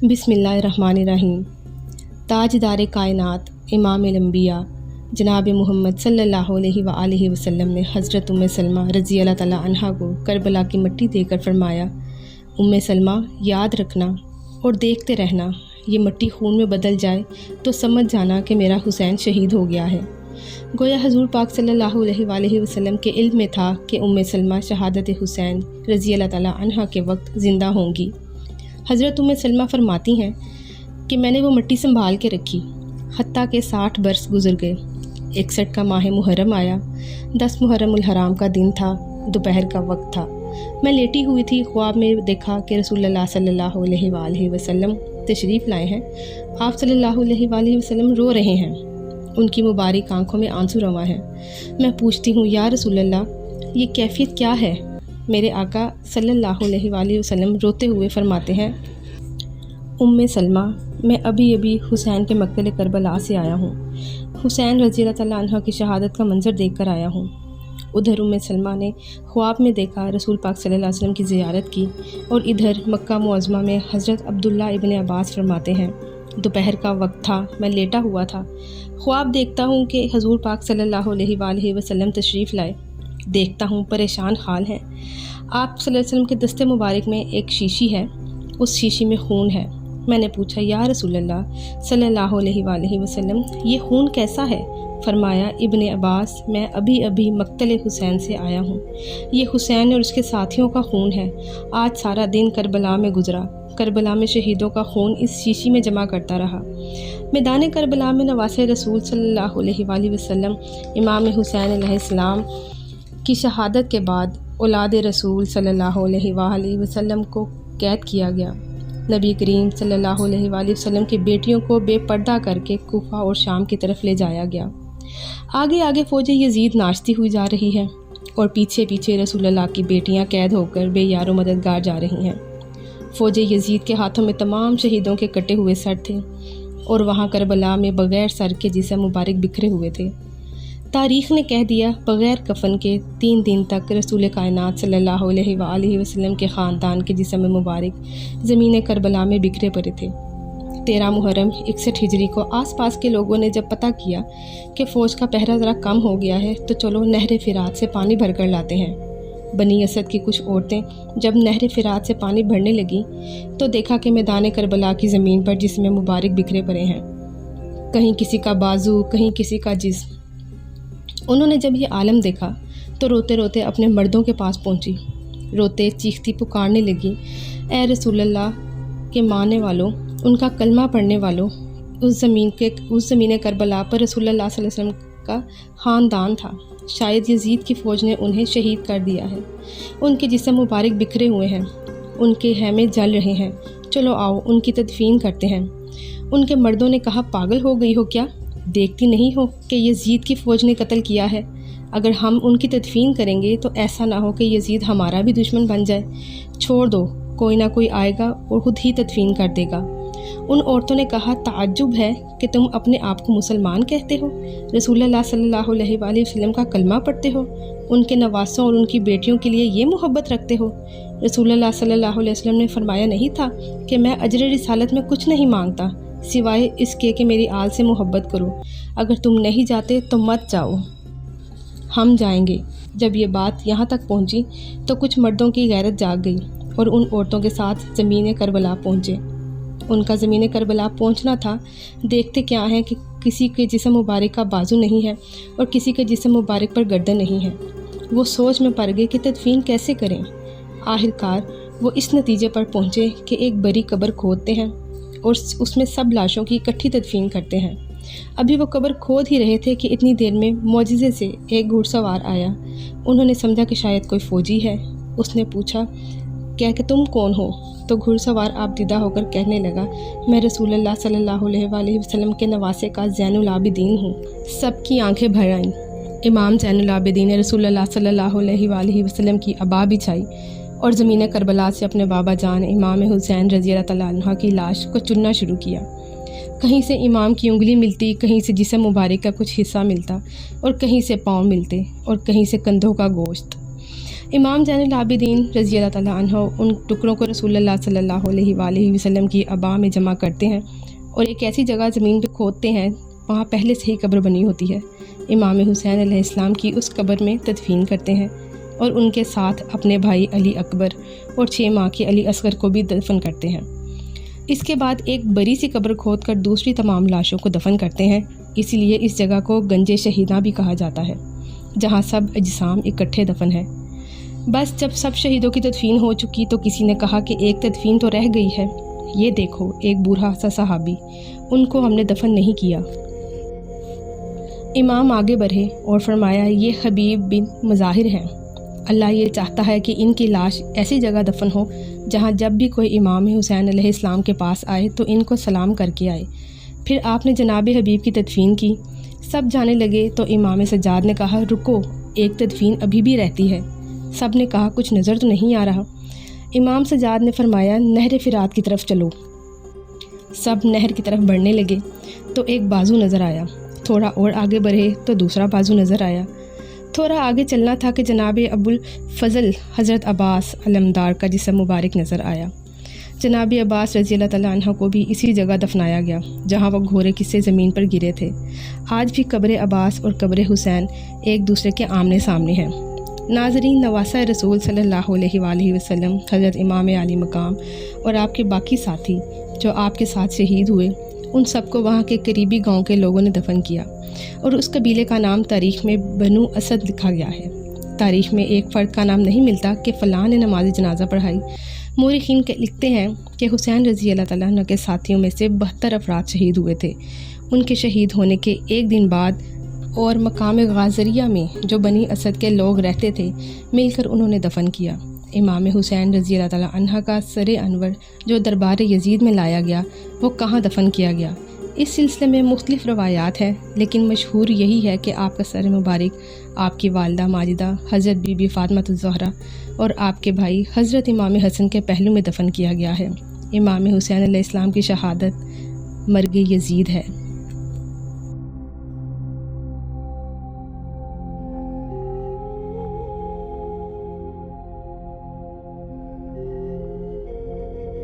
بسم اللہ الرحمن الرحیم۔ تاجدار کائنات امام الانبیاء جناب محمد صلی اللہ علیہ وآلہ وسلم نے حضرت ام سلمہ رضی اللہ تعالیٰ عنہا کو کربلا کی مٹی دے کر فرمایا، ام سلمہ یاد رکھنا اور دیکھتے رہنا، یہ مٹی خون میں بدل جائے تو سمجھ جانا کہ میرا حسین شہید ہو گیا ہے۔ گویا حضور پاک صلی اللہ علیہ وآلہ وسلم کے علم میں تھا کہ ام سلمہ شہادت حسین رضی اللہ تعالیٰ عنہا کے وقت زندہ ہوں گی۔ حضرت ام سلمہ فرماتی ہیں کہ میں نے وہ مٹی سنبھال کے رکھی حتیٰ کہ 60 برس گزر گئے۔ 61 کا ماہ محرم آیا، 10 محرم الحرام کا دن تھا، دوپہر کا وقت تھا۔ میں لیٹی ہوئی تھی، خواب میں دیکھا کہ رسول اللہ صلی اللہ علیہ وآلہ وسلم تشریف لائے ہیں۔ آپ صلی اللہ علیہ وآلہ وسلم رو رہے ہیں، ان کی مبارک آنکھوں میں آنسو رواں ہیں۔ میں پوچھتی ہوں، یا رسول اللہ یہ کیفیت کیا ہے؟ میرے آقا صلی اللہ علیہ وآلہ وسلم روتے ہوئے فرماتے ہیں، ام سلمہ میں ابھی حسین کے مقتل کربلا سے آیا ہوں، حسین رضی اللہ تعالیٰ عنہ کی شہادت کا منظر دیکھ کر آیا ہوں۔ ادھر ام سلمہ نے خواب میں دیکھا رسول پاک صلی اللہ علیہ وسلم کی زیارت کی، اور ادھر مکہ معظمہ میں حضرت عبداللہ ابن عباس فرماتے ہیں، دوپہر کا وقت تھا، میں لیٹا ہوا تھا، خواب دیکھتا ہوں کہ حضور پاک صلی اللہ علیہ وآلہ وسلم تشریف لائے، دیکھتا ہوں پریشان حال ہیں۔ آپ صلی اللہ علیہ وسلم کے دست مبارک میں ایک شیشی ہے، اس شیشی میں خون ہے۔ میں نے پوچھا، یا رسول اللہ صلی اللہ علیہ وآلہ وسلم یہ خون کیسا ہے؟ فرمایا، ابن عباس میں ابھی مقتل حسین سے آیا ہوں، یہ حسین اور اس کے ساتھیوں کا خون ہے۔ آج سارا دن کربلا میں گزرا، کربلا میں شہیدوں کا خون اس شیشی میں جمع کرتا رہا۔ میدان کربلا میں نواسۂ رسول صلی اللہ علیہ وآلہ وسلم امام حسین علیہ السلام کی شہادت کے بعد اولاد رسول صلی اللہ علیہ وآلہ وسلم کو قید کیا گیا۔ نبی کریم صلی اللہ علیہ وآلہ وسلم کی بیٹیوں کو بے پردہ کر کے کوفہ اور شام کی طرف لے جایا گیا۔ آگے فوج یزید ناچتی ہوئی جا رہی ہے، اور پیچھے رسول اللہ کی بیٹیاں قید ہو کر بے یار و مددگار جا رہی ہیں۔ فوج یزید کے ہاتھوں میں تمام شہیدوں کے کٹے ہوئے سر تھے، اور وہاں کربلا میں بغیر سر کے جسم مبارک بکھرے ہوئے تھے۔ تاریخ نے کہہ دیا، بغیر کفن کے 3 دن تک رسول کائنات صلی اللہ علیہ وآلہ وسلم کے خاندان کے جسم مبارک زمین کربلا میں بکھرے پڑے تھے۔ 13 محرم 61 ہجری کو آس پاس کے لوگوں نے جب پتہ کیا کہ فوج کا پہرا ذرا کم ہو گیا ہے تو چلو نہر فرات سے پانی بھر کر لاتے ہیں۔ بنی اسد کی کچھ عورتیں جب نہر فرات سے پانی بھرنے لگیں تو دیکھا کہ میدان کربلا کی زمین پر جسم مبارک بکھرے پڑے ہیں، کہیں کسی کا بازو، کہیں کسی کا جسم۔ انہوں نے جب یہ عالم دیکھا تو روتے روتے اپنے مردوں کے پاس پہنچی، روتے چیختی پکارنے لگی، اے رسول اللہ کے ماننے والوں، ان کا کلمہ پڑھنے والوں، اس زمین کربلا پر رسول اللہ صلی اللہ علیہ وسلم کا خاندان تھا، شاید یزید کی فوج نے انہیں شہید کر دیا ہے، ان کے جسم مبارک بکھرے ہوئے ہیں، ان کے خیمے جل رہے ہیں، چلو آؤ ان کی تدفین کرتے ہیں۔ ان کے مردوں نے کہا، پاگل ہو گئی ہو کیا؟ دیکھتی نہیں ہو کہ یزید کی فوج نے قتل کیا ہے؟ اگر ہم ان کی تدفین کریں گے تو ایسا نہ ہو کہ یزید ہمارا بھی دشمن بن جائے، چھوڑ دو، کوئی نہ کوئی آئے گا اور خود ہی تدفین کر دے گا۔ ان عورتوں نے کہا، تعجب ہے کہ تم اپنے آپ کو مسلمان کہتے ہو، رسول اللہ صلی اللہ علیہ وآلہ وسلم کا کلمہ پڑھتے ہو، ان کے نواسوں اور ان کی بیٹیوں کے لیے یہ محبت رکھتے ہو۔ رسول اللہ صلی اللہ علیہ وسلم نے فرمایا نہیں تھا کہ میں اجر رسالت میں کچھ نہیں مانگتا سوائے اس کے کہ میری آل سے محبت کرو، اگر تم نہیں جاتے تو مت جاؤ، ہم جائیں گے۔ جب یہ بات یہاں تک پہنچی تو کچھ مردوں کی غیرت جاگ گئی اور ان عورتوں کے ساتھ زمین کربلا پہنچے۔ ان کا زمین کربلا پہنچنا تھا، دیکھتے کیا ہیں کہ کسی کے جسم مبارک کا بازو نہیں ہے اور کسی کے جسم مبارک پر گردن نہیں ہے۔ وہ سوچ میں پڑ گئے کہ تدفین کیسے کریں۔ آخرکار وہ اس نتیجے پر پہنچے کہ ایک بڑی قبر کھودتے ہیں اور اس میں سب لاشوں کی اکٹھی تدفین کرتے ہیں۔ ابھی وہ قبر کھود ہی رہے تھے کہ اتنی دیر میں معجزے سے ایک گھڑ سوار آیا۔ انہوں نے سمجھا کہ شاید کوئی فوجی ہے۔ اس نے پوچھا کہ تم کون ہو؟ تو گھڑ سوار آپ دیدہ ہو کر کہنے لگا، میں رسول اللہ صلی اللہ علیہ وآلہ وسلم کے نواسے کا زین العابدین ہوں۔ سب کی آنکھیں بھر آئیں۔ امام زین العابدین نے رسول اللہ صلی اللہ علیہ وآلہ وسلم کی عبا بچھائی اور زمین کربلا سے اپنے بابا جان امام حسین رضی اللہ تعالیٰ عنہ کی لاش کو چننا شروع کیا۔ کہیں سے امام کی انگلی ملتی، کہیں سے جسم مبارک کا کچھ حصہ ملتا، اور کہیں سے پاؤں ملتے، اور کہیں سے کندھوں کا گوشت۔ امام زین العابدین رضی اللہ تعالیٰ عنہ ان ٹکڑوں کو رسول اللہ صلی اللہ علیہ وآلہ وسلم کی ابا میں جمع کرتے ہیں اور ایک ایسی جگہ زمین پہ کھودتے ہیں، وہاں پہلے سے ہی قبر بنی ہوتی ہے۔ امام حسین علیہ السلام کی اس قبر میں تدفین کرتے ہیں اور ان کے ساتھ اپنے بھائی علی اکبر اور 6 ماہ کے علی اصغر کو بھی دفن کرتے ہیں۔ اس کے بعد ایک بڑی سی قبر کھود کر دوسری تمام لاشوں کو دفن کرتے ہیں، اسی لیے اس جگہ کو گنج شہیداں بھی کہا جاتا ہے، جہاں سب اجسام اکٹھے دفن ہیں۔ بس جب سب شہیدوں کی تدفین ہو چکی تو کسی نے کہا کہ ایک تدفین تو رہ گئی ہے، یہ دیکھو ایک بوڑھا سا صحابی، ان کو ہم نے دفن نہیں کیا۔ امام آگے بڑھے اور فرمایا یہ حبیب بن مظاہر ہیں، اللہ یہ چاہتا ہے کہ ان کی لاش ایسی جگہ دفن ہو جہاں جب بھی کوئی امام حسین علیہ السلام کے پاس آئے تو ان کو سلام کر کے آئے۔ پھر آپ نے جناب حبیب کی تدفین کی، سب جانے لگے تو امام سجاد نے کہا رکو، ایک تدفین ابھی بھی رہتی ہے۔ سب نے کہا کچھ نظر تو نہیں آ رہا۔ امام سجاد نے فرمایا نہر فرات کی طرف چلو۔ سب نہر کی طرف بڑھنے لگے تو ایک بازو نظر آیا، تھوڑا اور آگے بڑھے تو دوسرا بازو نظر آیا، تھوڑا آگے چلنا تھا کہ جناب ابو الفضل حضرت عباس علمدار کا جسم مبارک نظر آیا۔ جناب عباس رضی اللہ تعالیٰ عنہ کو بھی اسی جگہ دفنایا گیا جہاں وہ گھوڑے سے زمین پر گرے تھے۔ آج بھی قبر عباس اور قبر حسین ایک دوسرے کے آمنے سامنے ہیں۔ ناظرین، نواسہ رسول صلی اللہ علیہ وآلہ وسلم حضرت امام علی مقام اور آپ کے باقی ساتھی جو آپ کے ساتھ شہید ہوئے، ان سب کو وہاں کے قریبی گاؤں کے لوگوں نے دفن کیا اور اس قبیلے کا نام تاریخ میں بنو اسد لکھا گیا ہے۔ تاریخ میں ایک فرد کا نام نہیں ملتا کہ فلاں نے نماز جنازہ پڑھائی۔ مورخین لکھتے ہیں کہ حسین رضی اللہ تعالیٰ عنہ کے ساتھیوں میں سے 72 افراد شہید ہوئے تھے۔ ان کے شہید ہونے کے ایک دن بعد اور مقام غازریہ میں جو بنی اسد کے لوگ رہتے تھے مل کر انہوں نے دفن کیا۔ امام حسین رضی اللہ تعالیٰ عنہ کا سر انور جو دربار یزید میں لایا گیا وہ کہاں دفن کیا گیا، اس سلسلے میں مختلف روایات ہیں، لیکن مشہور یہی ہے کہ آپ کا سر مبارک آپ کی والدہ ماجدہ حضرت بی بی فاطمہ الزہرا اور آپ کے بھائی حضرت امام حسن کے پہلو میں دفن کیا گیا ہے۔ امام حسین علیہ السلام کی شہادت مرگ یزید ہے۔